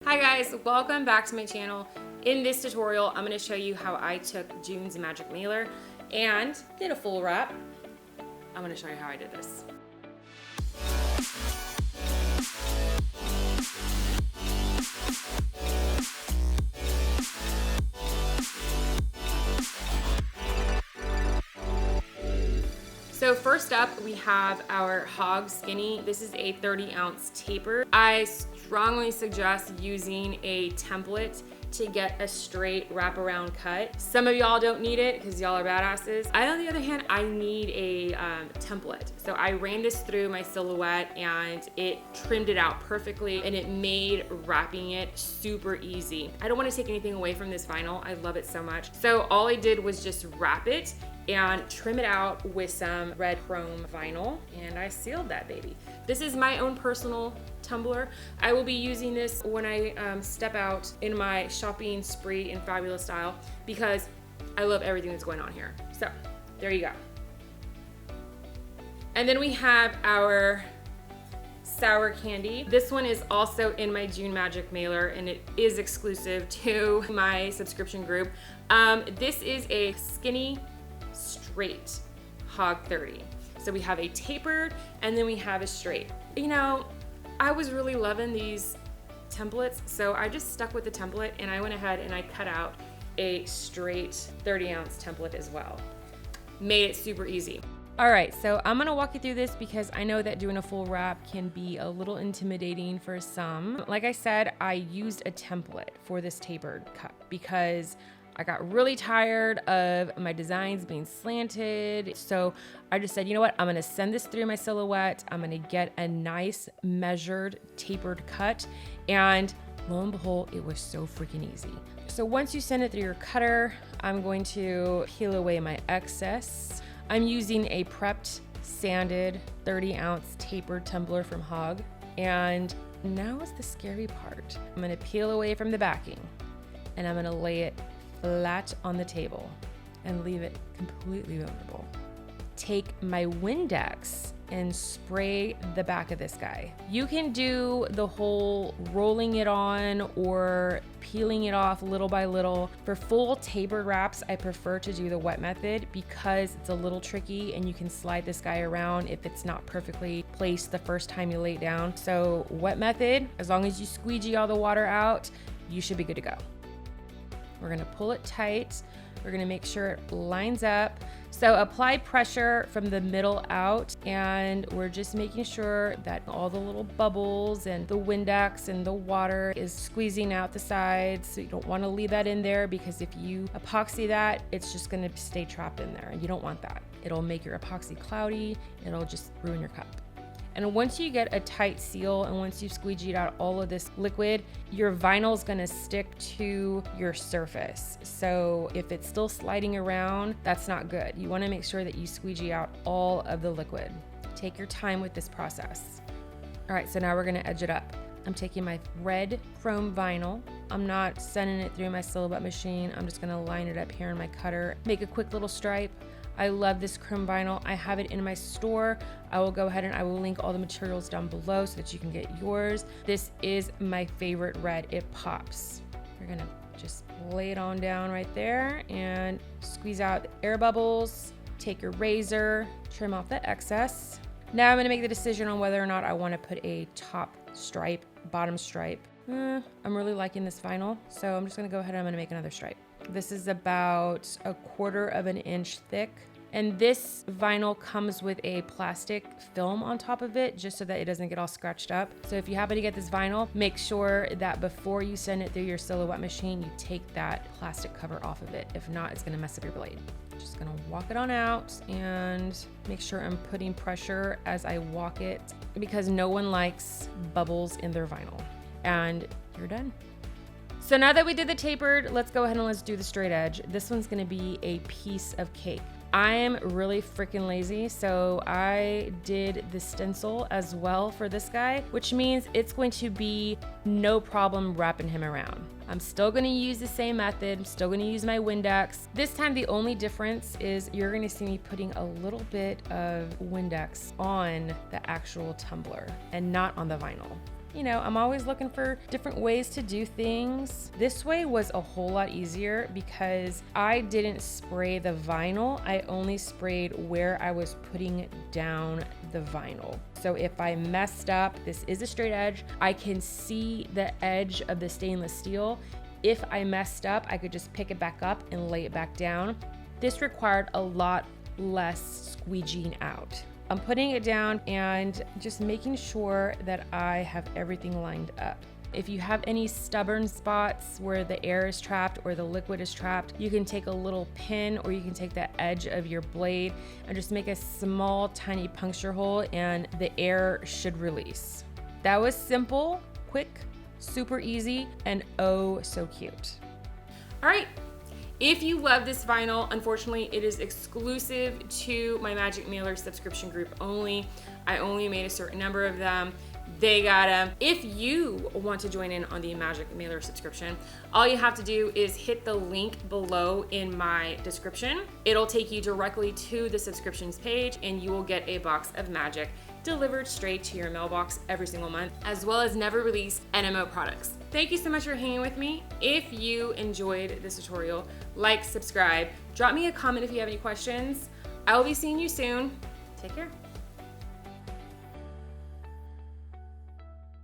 Hi guys, welcome back to my channel. In this tutorial, I'm going to show you how I took June's Magic Mailer and did a full wrap. I'm going to show you how I did this. So first up, we have our Hogg Skinny. This is a 30-ounce taper. I strongly suggest using a template to get a straight wraparound cut. Some of y'all don't need it because y'all are badasses. I, on the other hand, I need a template. So I ran this through my silhouette and it trimmed it out perfectly and it made wrapping it super easy. I don't want to take anything away from this vinyl. I love it so much. So all I did was just wrap it and trim it out with some red chrome vinyl, and I sealed that baby. This is my own personal tumbler. I will be using this when I step out in my shopping spree in fabulous style because I love everything that's going on here. So there you go. And then we have our sour candy. This one is also in my June Magic Mailer and it is exclusive to my subscription group. This is a skinny straight Hogg 30. So we have a tapered and then we have a straight. You know, I was really loving these templates, so I just stuck with the template and I went ahead and I cut out a straight 30-ounce template as well. Made it super easy. All right, so I'm gonna walk you through this because I know that doing a full wrap can be a little intimidating for some. Like I said, I used a template for this tapered cut because I got really tired of my designs being slanted. So I just said, you know what? I'm gonna send this through my silhouette. I'm gonna get a nice measured tapered cut. And lo and behold, it was so freaking easy. So once you send it through your cutter, I'm going to peel away my excess. I'm using a prepped, sanded 30-ounce tapered tumbler from Hogg. And now is the scary part. I'm gonna peel away from the backing and I'm gonna lay it flat on the table and leave it completely vulnerable. Take my Windex and spray the back of this guy. You can do the whole rolling it on or peeling it off little by little. For full tapered wraps, I prefer to do the wet method because it's a little tricky and you can slide this guy around if it's not perfectly placed the first time you lay it down. So wet method, as long as you squeegee all the water out, you should be good to go. We're gonna pull it tight. We're gonna make sure it lines up. So apply pressure from the middle out, and we're just making sure that all the little bubbles and the Windex and the water is squeezing out the sides. So you don't wanna leave that in there because if you epoxy that, it's just gonna stay trapped in there and you don't want that. It'll make your epoxy cloudy, it'll just ruin your cup. And once you get a tight seal and once you've squeegeed out all of this liquid, your vinyl is gonna stick to your surface. So if it's still sliding around, that's not good. You wanna make sure that you squeegee out all of the liquid. Take your time with this process. All right, so now we're gonna edge it up. I'm taking my red chrome vinyl. I'm not sending it through my silhouette machine. I'm just gonna line it up here in my cutter, make a quick little stripe. I love this chrome vinyl. I have it in my store. I will go ahead and I will link all the materials down below so that you can get yours. This is my favorite red. It pops. We're gonna just lay it on down right there and squeeze out the air bubbles. Take your razor, trim off the excess. Now I'm gonna make the decision on whether or not I wanna put a top stripe, bottom stripe. I'm really liking this vinyl, so I'm just gonna go ahead and I'm gonna make another stripe. This is about 1/4 of an inch thick. And this vinyl comes with a plastic film on top of it just so that it doesn't get all scratched up. So if you happen to get this vinyl, make sure that before you send it through your silhouette machine, you take that plastic cover off of it. If not, it's gonna mess up your blade. Just gonna walk it on out and make sure I'm putting pressure as I walk it because no one likes bubbles in their vinyl. And you're done. So now that we did the tapered, let's go ahead and let's do the straight edge. This one's gonna be a piece of cake. I am really freaking lazy, so I did the stencil as well for this guy, which means it's going to be no problem wrapping him around. I'm still gonna use the same method, I'm still gonna use my Windex. This time the only difference is you're gonna see me putting a little bit of Windex on the actual tumbler and not on the vinyl. You know, I'm always looking for different ways to do things. This way was a whole lot easier because I didn't spray the vinyl. I only sprayed where I was putting down the vinyl. So if I messed up, this is a straight edge, I can see the edge of the stainless steel. If I messed up, I could just pick it back up and lay it back down. This required a lot less squeegeeing out. I'm putting it down and just making sure that I have everything lined up. If you have any stubborn spots where the air is trapped or the liquid is trapped, you can take a little pin or you can take the edge of your blade and just make a small, tiny puncture hole and the air should release. That was simple, quick, super easy, and oh so cute. All right. If you love this vinyl, unfortunately, it is exclusive to my Magic Mailer subscription group only. I only made a certain number of them. They got them. If you want to join in on the Magic Mailer subscription, all you have to do is hit the link below in my description. It'll take you directly to the subscriptions page and you will get a box of magic delivered straight to your mailbox every single month, as well as never release NMO products. Thank you so much for hanging with me. If you enjoyed this tutorial, like, subscribe, drop me a comment if you have any questions. I will be seeing you soon. Take care.